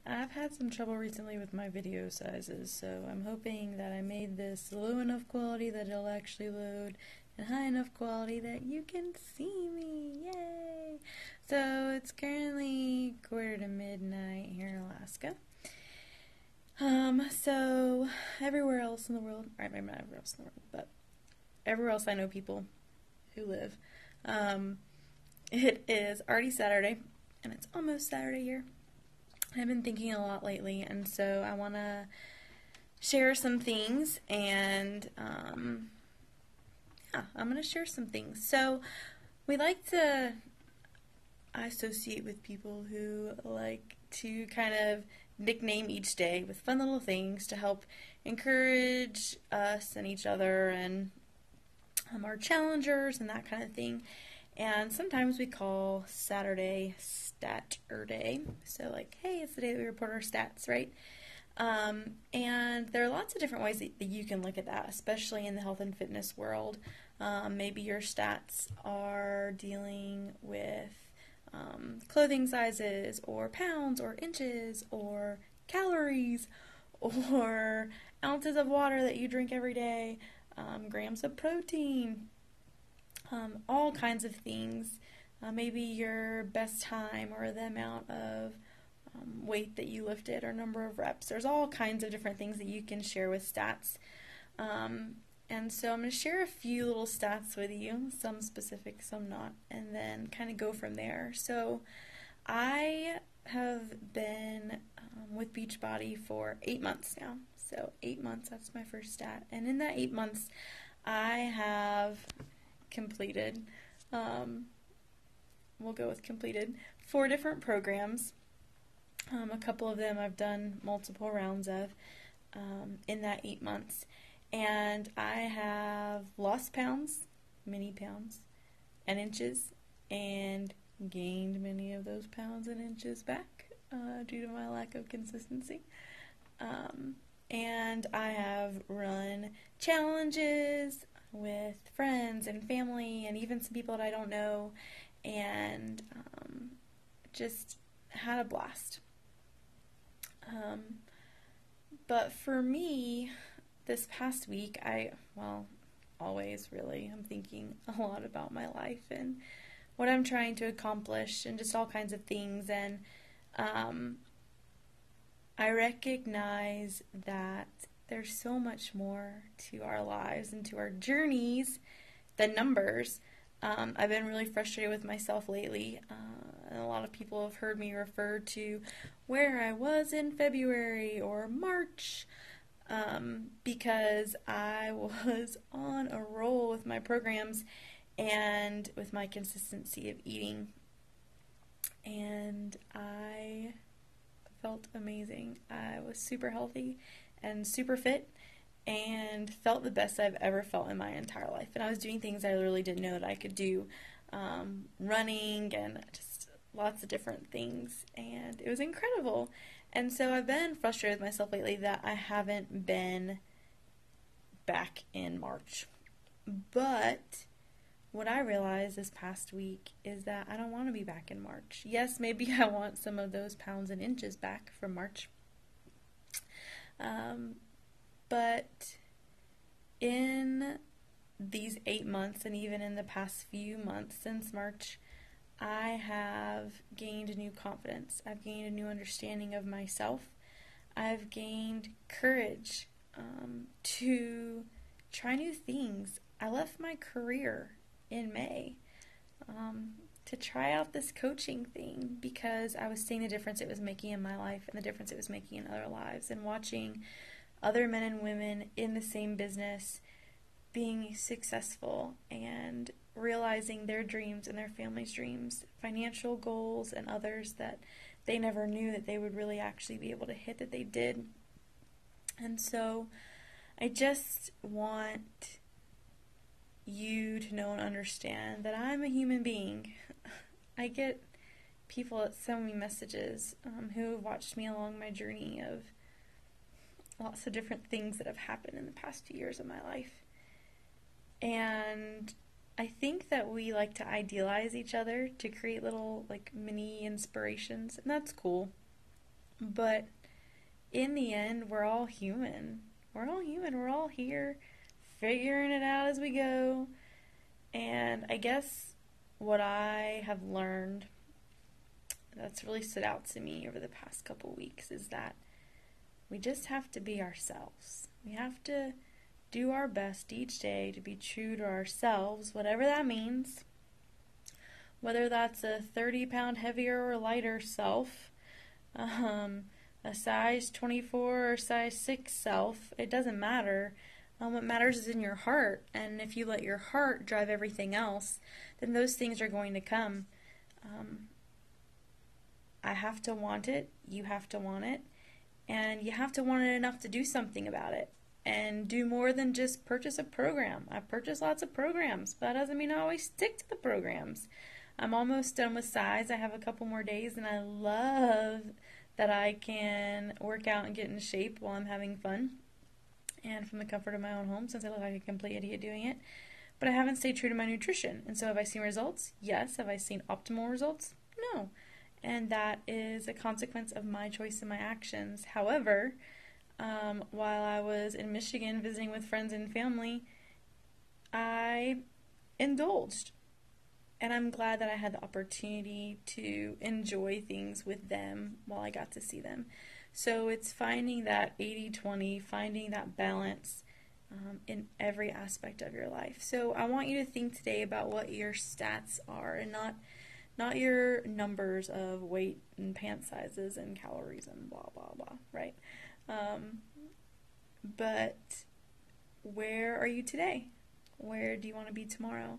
I've had some trouble recently with my video sizes, so I'm hoping that I made this low enough quality that it'll actually load and high enough quality that you can see me. Yay! So it's currently quarter to midnight here in Alaska. So everywhere else in the world, alright, maybe not everywhere else in the world, but everywhere else I know people who live, it is already Saturday, and it's almost Saturday here. I've been thinking a lot lately, and so I want to share some things, and I'm going to share some things. So I associate with people who like to kind of nickname each day with fun little things to help encourage us and each other and our challengers and that kind of thing. And sometimes we call Saturday Stat-urday. So like, hey, it's the day that we report our stats, right? And there are lots of different ways that you can look at that, especially in the health and fitness world. Maybe your stats are dealing with clothing sizes or pounds or inches or calories or ounces of water that you drink every day, grams of protein, all kinds of things. Maybe your best time or the amount of weight that you lifted or number of reps. There's all kinds of different things that you can share with stats. And so I'm going to share a few little stats with you, some specific, some not, and then kind of go from there. So I have been with Beachbody for 8 months now. So 8 months, that's my first stat. And in that 8 months, I have completed, we'll go with completed, 4 different programs. A couple of them I've done multiple rounds of in that 8 months. And I have lost pounds, many pounds, and inches, and gained many of those pounds and inches back due to my lack of consistency. And I have run challenges with friends and family and even some people that I don't know, and just had a blast. But for me, this past week, always really, I'm thinking a lot about my life and what I'm trying to accomplish and just all kinds of things. And I recognize that there's so much more to our lives and to our journeys than numbers. I've been really frustrated with myself lately, and a lot of people have heard me refer to where I was in February or March, because I was on a roll with my programs and with my consistency of eating, and I felt amazing. I was super healthy and super fit and felt the best I've ever felt in my entire life. And I was doing things I really didn't know that I could do, running and just lots of different things, and it was incredible. And so I've been frustrated with myself lately that I haven't been back in March. But what I realized this past week is that I don't want to be back in March. Yes, maybe I want some of those pounds and inches back from March. But in these 8 months, and even in the past few months since March, I have gained a new confidence. I've gained a new understanding of myself. I've gained courage to try new things. I left my career in May to try out this coaching thing because I was seeing the difference it was making in my life and the difference it was making in other lives, and watching other men and women in the same business being successful and realizing their dreams and their family's dreams, financial goals, and others that they never knew that they would really actually be able to hit that they did. And so I just want you to know and understand that I'm a human being. I get people that send me messages who have watched me along my journey of lots of different things that have happened in the past few years of my life. And I think that we like to idealize each other to create little, like, mini inspirations, and that's cool. But in the end, we're all human. We're all human. We're all here figuring it out as we go. And I guess what I have learned that's really stood out to me over the past couple weeks is that we just have to be ourselves. We have to do our best each day to be true to ourselves, whatever that means. Whether that's a 30-pound heavier or lighter self, a size 24 or size 6 self, it doesn't matter. What matters is in your heart, and if you let your heart drive everything else, then those things are going to come. I have to want it, you have to want it, and you have to want it enough to do something about it, and do more than just purchase a program. I've purchased lots of programs, but that doesn't mean I always stick to the programs. I'm almost done with size. I have a couple more days, and I love that I can work out and get in shape while I'm having fun and from the comfort of my own home, since I look like a complete idiot doing it. But I haven't stayed true to my nutrition. And so have I seen results? Yes. Have I seen optimal results? No. And that is a consequence of my choice and my actions. However, while I was in Michigan visiting with friends and family, I indulged. And I'm glad that I had the opportunity to enjoy things with them while I got to see them. So it's finding that 80-20, finding that balance in every aspect of your life. So I want you to think today about what your stats are, and not your numbers of weight and pant sizes and calories and blah, blah, blah, right? But where are you today? Where do you want to be tomorrow?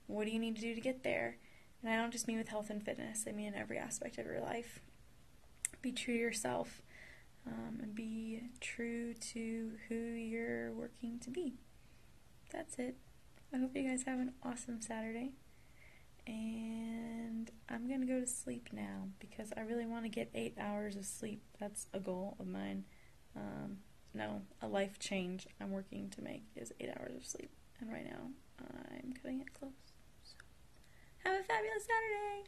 What do you need to do to get there? And I don't just mean with health and fitness. I mean in every aspect of your life. Be true to yourself, and be true to who you're working to be. That's it. I hope you guys have an awesome Saturday. And I'm going to go to sleep now because I really want to get 8 hours of sleep. That's a goal of mine. No, a life change I'm working to make is 8 hours of sleep. And right now, I'm cutting it close. So, have a fabulous Saturday!